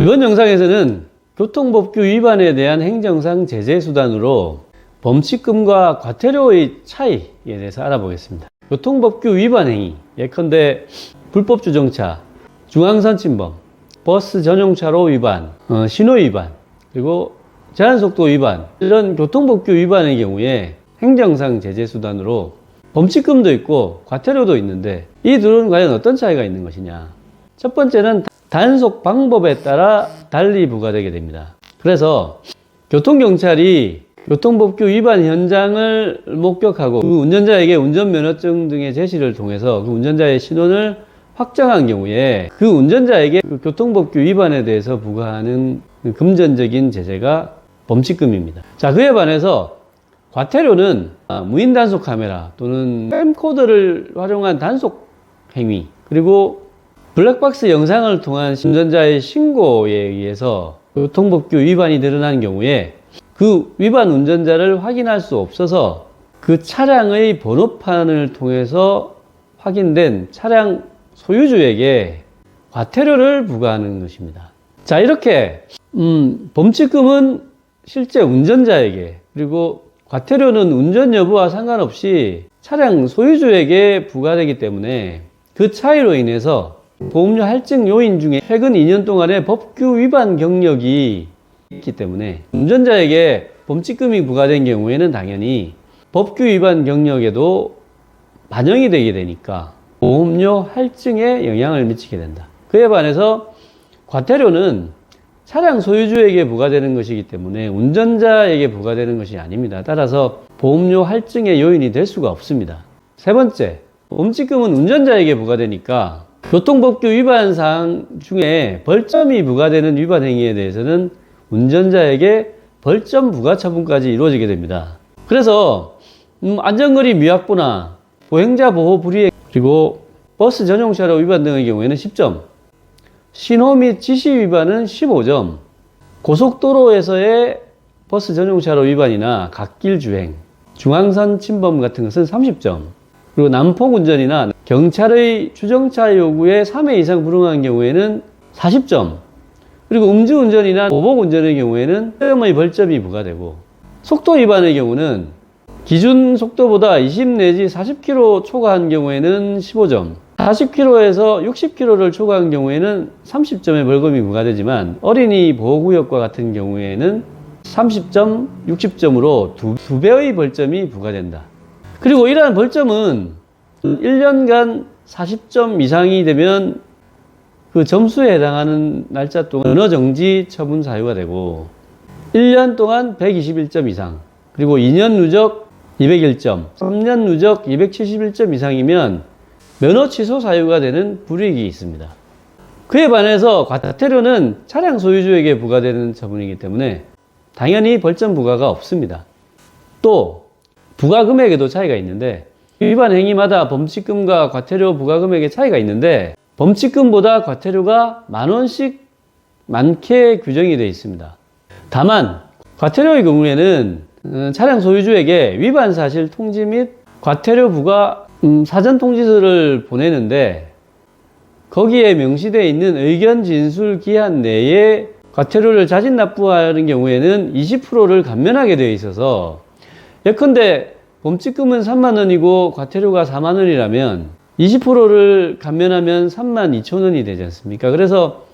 이번 영상에서는 교통법규 위반에 대한 행정상 제재 수단으로 범칙금과 과태료의 차이에 대해서 알아보겠습니다. 교통법규 위반 행위, 예컨대 불법 주정차, 중앙선 침범, 버스 전용차로 위반, 신호 위반, 그리고 제한속도 위반, 이런 교통법규 위반의 경우에 행정상 제재 수단으로 범칙금도 있고 과태료도 있는데 이 둘은 과연 어떤 차이가 있는 것이냐. 첫 번째는 단속 방법에 따라 달리 부과되게 됩니다. 그래서 교통경찰이 교통법규 위반 현장을 목격하고 그 운전자에게 운전면허증 등의 제시를 통해서 그 운전자의 신원을 확정한 경우에 그 운전자에게 그 교통법규 위반에 대해서 부과하는 금전적인 제재가 범칙금입니다. 자, 그에 반해서 과태료는 무인 단속 카메라 또는 캠코더를 활용한 단속 행위, 그리고 블랙박스 영상을 통한 운전자의 신고에 의해서 교통법규 위반이 드러난 경우에 그 위반 운전자를 확인할 수 없어서 그 차량의 번호판을 통해서 확인된 차량 소유주에게 과태료를 부과하는 것입니다. 자, 이렇게 범칙금은 실제 운전자에게, 그리고 과태료는 운전 여부와 상관없이 차량 소유주에게 부과되기 때문에 그 차이로 인해서 보험료 할증 요인 중에 최근 2년 동안의 법규 위반 경력이 있기 때문에 운전자에게 범칙금이 부과된 경우에는 당연히 법규 위반 경력에도 반영이 되게 되니까 보험료 할증에 영향을 미치게 된다. 그에 반해서 과태료는 차량 소유주에게 부과되는 것이기 때문에 운전자에게 부과되는 것이 아닙니다. 따라서 보험료 할증의 요인이 될 수가 없습니다. 세 번째, 범칙금은 운전자에게 부과되니까 교통법규 위반 사항 중에 벌점이 부과되는 위반 행위에 대해서는 운전자에게 벌점 부과 처분까지 이루어지게 됩니다. 그래서 안전거리 미확보나 보행자 보호 불이행, 그리고 버스 전용차로 위반 등의 경우에는 10점, 신호 및 지시 위반은 15점, 고속도로에서의 버스 전용차로 위반이나 갓길 주행, 중앙선 침범 같은 것은 30점, 그리고 난폭 운전이나 경찰의 주정차 요구에 3회 이상 불응한 경우에는 40점, 그리고 음주운전이나 보복운전의 경우에는 1점의 벌점이 부과되고, 속도 위반의 경우는 기준 속도보다 20 내지 40km 초과한 경우에는 15점, 40km에서 60km를 초과한 경우에는 30점의 벌금이 부과되지만 어린이 보호구역과 같은 경우에는 30점, 60점으로 두 배의 벌점이 부과된다. 그리고 이러한 벌점은 1년간 40점 이상이 되면 그 점수에 해당하는 날짜 동안 면허정지 처분 사유가 되고, 1년 동안 121점 이상, 그리고 2년 누적 201점, 3년 누적 271점 이상이면 면허 취소 사유가 되는 불이익이 있습니다. 그에 반해서 과태료는 차량 소유주에게 부과되는 처분이기 때문에 당연히 벌점 부과가 없습니다. 또 부과 금액에도 차이가 있는데 위반 행위마다 범칙금과 과태료 부과 금액의 차이가 있는데 범칙금보다 과태료가 10,000원씩 많게 규정이 되어 있습니다. 다만 과태료의 경우에는 차량 소유주에게 위반 사실 통지 및 과태료 부과 사전 통지서를 보내는데 거기에 명시되어 있는 의견 진술 기한 내에 과태료를 자진 납부하는 경우에는 20%를 감면하게 되어 있어서, 예컨대 범칙금은 30,000원이고 과태료가 40,000원이라면 20%를 감면하면 32,000원이 되지 않습니까? 그래서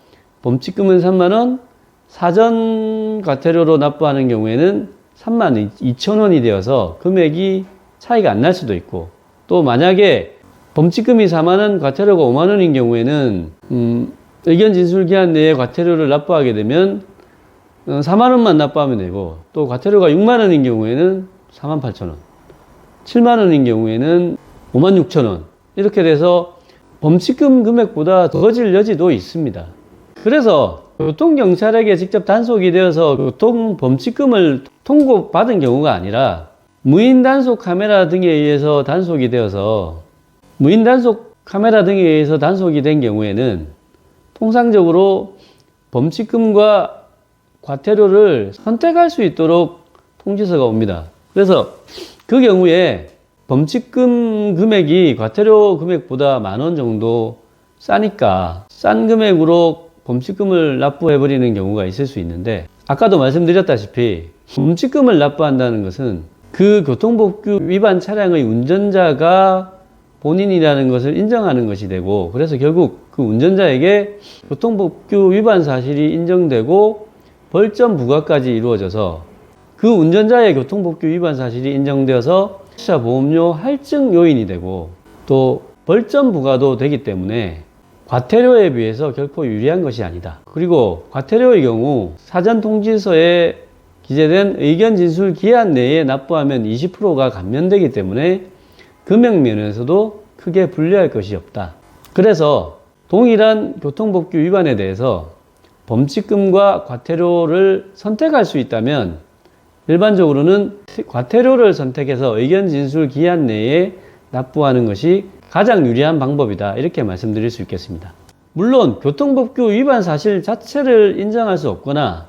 범칙금은 30,000원, 사전 과태료로 납부하는 경우에는 32,000원이 되어서 금액이 차이가 안 날 수도 있고, 또 만약에 범칙금이 40,000원, 과태료가 50,000원인 경우에는 의견 진술 기한 내에 과태료를 납부하게 되면 40,000원만 납부하면 되고, 또 과태료가 60,000원인 경우에는 48,000원, 70,000원인 경우에는 56,000원, 이렇게 돼서 범칙금 금액보다 더 질 여지도 있습니다. 그래서 교통경찰에게 직접 단속이 되어서 교통범칙금을 통고받은 경우가 아니라 무인 단속 카메라 등에 의해서 단속이 되어서, 무인 단속 카메라 등에 의해서 단속이 된 경우에는 통상적으로 범칙금과 과태료를 선택할 수 있도록 통지서가 옵니다. 그래서 그 경우에 범칙금 금액이 과태료 금액보다 10,000원 정도 싸니까 싼 금액으로 범칙금을 납부해버리는 경우가 있을 수 있는데, 아까도 말씀드렸다시피 범칙금을 납부한다는 것은 그 교통법규 위반 차량의 운전자가 본인이라는 것을 인정하는 것이 되고, 그래서 결국 그 운전자에게 교통법규 위반 사실이 인정되고 벌점 부과까지 이루어져서 그 운전자의 교통법규 위반 사실이 인정되어서 자동차 보험료 할증 요인이 되고 또 벌점 부과도 되기 때문에 과태료에 비해서 결코 유리한 것이 아니다. 그리고 과태료의 경우 사전 통지서에 기재된 의견 진술 기한 내에 납부하면 20%가 감면되기 때문에 금액 면에서도 크게 불리할 것이 없다. 그래서 동일한 교통법규 위반에 대해서 범칙금과 과태료를 선택할 수 있다면 일반적으로는 과태료를 선택해서 의견 진술 기한 내에 납부하는 것이 가장 유리한 방법이다. 이렇게 말씀드릴 수 있겠습니다. 물론 교통법규 위반 사실 자체를 인정할 수 없거나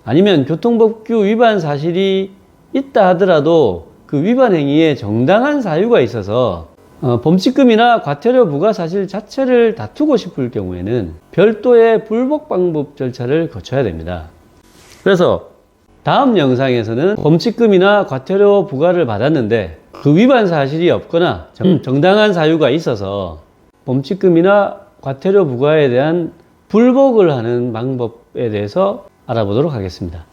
아니면 교통법규 위반 사실이 있다 하더라도 그 위반 행위에 정당한 사유가 있어서 범칙금이나 과태료 부과 사실 자체를 다투고 싶을 경우에는 별도의 불복 방법 절차를 거쳐야 됩니다. 그래서 다음 영상에서는 범칙금이나 과태료 부과를 받았는데 그 위반 사실이 없거나 정당한 사유가 있어서 범칙금이나 과태료 부과에 대한 불복을 하는 방법에 대해서 알아보도록 하겠습니다.